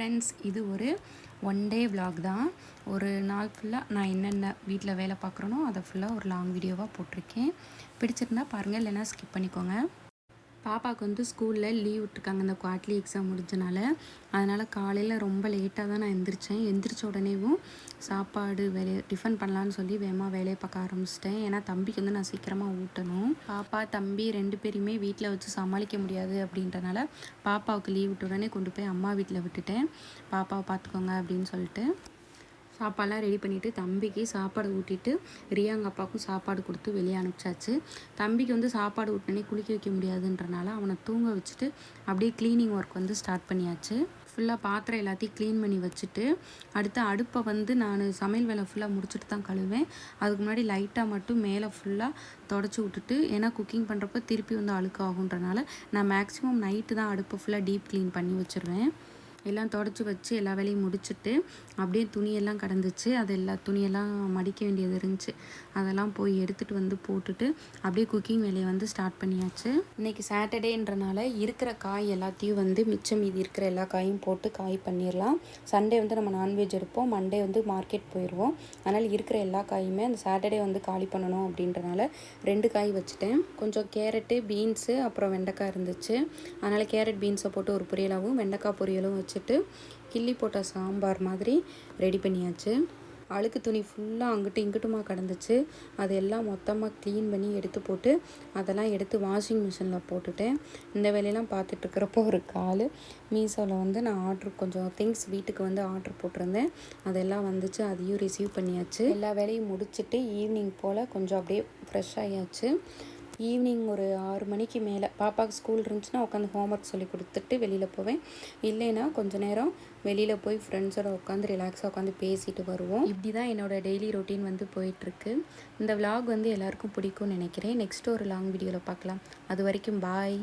Friends, இது ஒரு one day vlog தான். ஒரு நாள் ஃபுல்லாக நான் என்னென்ன வீட்டில் வேலை பார்க்குறேனோ அதை ஃபுல்லாக ஒரு லாங் வீடியோவாக போட்டிருக்கேன். பிடிச்சிருந்தா பாருங்கள், இல்லைன்னா ஸ்கிப் பண்ணிக்கோங்க. பாப்பாவுக்கு வந்து ஸ்கூலில் லீவ் விட்டுருக்காங்க இந்த குவார்ட்லி எக்ஸாம் முடிஞ்சனால. அதனால் காலையில் ரொம்ப லேட்டாக தான் நான் எந்திரிச்சேன். எந்திரிச்ச உடனேவும் சாப்பாடு டிஃபன் பண்ணலான்னு சொல்லி வேகமாக வேலையை பார்க்க ஆரம்பிச்சிட்டேன். ஏன்னா தம்பிக்கு வந்து நான் சீக்கிரமாக ஊட்டணும். பாப்பா தம்பி 2 பேரையுமே வீட்டில் வச்சு சமாளிக்க முடியாது அப்படின்றனால பாப்பாவுக்கு லீவ் விட்ட உடனே கொண்டு போய் அம்மா வீட்டில் விட்டுட்டேன். பாப்பாவை பார்த்துக்கோங்க அப்படின்னு சொல்லிட்டு சாப்பாடெலாம் ரெடி பண்ணிவிட்டு தம்பிக்கு சாப்பாடு ஊட்டிட்டு ரியாங்க அப்பாவுக்கும் சாப்பாடு கொடுத்து வெளியே அனுப்பிச்சாச்சு. தம்பிக்கு வந்து சாப்பாடு ஊட்டினே குளிக்க வைக்க முடியாதுன்றனால அவனை தூங்க வச்சுட்டு அப்படியே க்ளீனிங் ஒர்க் வந்து ஸ்டார்ட் பண்ணியாச்சு. ஃபுல்லாக பாத்திரம் எல்லாத்தையும் க்ளீன் பண்ணி வச்சுட்டு அடுத்து அடுப்பை வந்து நான் சமையல் வேலை ஃபுல்லாக முடிச்சுட்டு தான் கழுவேன். அதுக்கு முன்னாடி லைட்டாக மட்டும் மேலே ஃபுல்லாக தொடச்சி விட்டுட்டு, ஏன்னா குக்கிங் பண்ணுறப்ப திருப்பி வந்து அழுக்காகுன்றனால நான் மேக்ஸிமம் நைட்டு தான் அடுப்பை ஃபுல்லாக டீப் க்ளீன் பண்ணி வச்சுருவேன். எல்லாம் தொடச்சி வச்சு எல்லா வேலையும் முடிச்சுட்டு அப்படியே துணியெல்லாம் கிடந்துச்சு. அது எல்லா துணியெல்லாம் மடிக்க வேண்டியது இருந்துச்சு. அதெல்லாம் போய் எடுத்துகிட்டு வந்து போட்டுட்டு அப்படியே குக்கிங் வேலையை வந்து ஸ்டார்ட் பண்ணியாச்சு. இன்றைக்கி சாட்டர்டேன்றனால இருக்கிற காய் எல்லாத்தையும் வந்து மிச்சம் மீதி இருக்கிற எல்லா காயும் போட்டு காய் பண்ணிடலாம். சண்டே வந்து நம்ம நான்வெஜ் எடுப்போம், மண்டே வந்து மார்க்கெட் போயிடுவோம். அதனால் இருக்கிற எல்லா காயுமே அந்த சாட்டர்டே வந்து காலி பண்ணணும் அப்படின்றனால 2 காய் வச்சுட்டேன். கொஞ்சம் கேரட்டு, பீன்ஸு, அப்புறம் வெண்டைக்காய் இருந்துச்சு. அதனால் கேரட் பீன்ஸை போட்டு ஒரு பொரியலாகவும் வெண்டைக்காய் பொரியலும் வச்சுட்டு கிள்ளி போட்ட சாம்பார் மாதிரி ரெடி பண்ணியாச்சு. அழுக்கு துணி ஃபுல்லாக அங்கிட்டு இங்கிட்டுமா கிடந்துச்சு. அதெல்லாம் மொத்தமாக க்ளீன் பண்ணி எடுத்து போட்டு அதெல்லாம் எடுத்து வாஷிங் மிஷினில் போட்டுட்டேன். இந்த வேலையெல்லாம் பார்த்துட்ருக்கிறப்போ ஒரு கால் மீஷோவில் வந்து நான் கொஞ்சம் திங்ஸ் வீட்டுக்கு வந்து ஆர்டர் போட்டிருந்தேன். அதெல்லாம் வந்துச்சு, அதையும் ரிசீவ் பண்ணியாச்சு. எல்லா வேலையும் முடிச்சுட்டு ஈவினிங் போல் கொஞ்சம் அப்படியே ஃப்ரெஷ் ஆகியாச்சு. ஈவினிங் ஒரு 6 மணிக்கு மேலே பாப்பாவுக்கு ஸ்கூல் இருந்துச்சுன்னா உட்காந்து ஹோம்ஒர்க் சொல்லி கொடுத்துட்டு வெளியில் போவேன். இல்லைன்னா கொஞ்சம் நேரம் வெளியில் போய் ஃப்ரெண்ட்ஸோட உட்காந்து ரிலாக்ஸாக உட்காந்து பேசிட்டு வருவோம். இப்படி தான் என்னோடய டெய்லி ரொட்டீன் வந்து போயிட்டுருக்கு. இந்த விலாக் வந்து எல்லாருக்கும் பிடிக்கும்னு நினைக்கிறேன். நெக்ஸ்ட்டு ஒரு லாங் வீடியோவில் பார்க்கலாம். அது வரைக்கும் பாய்.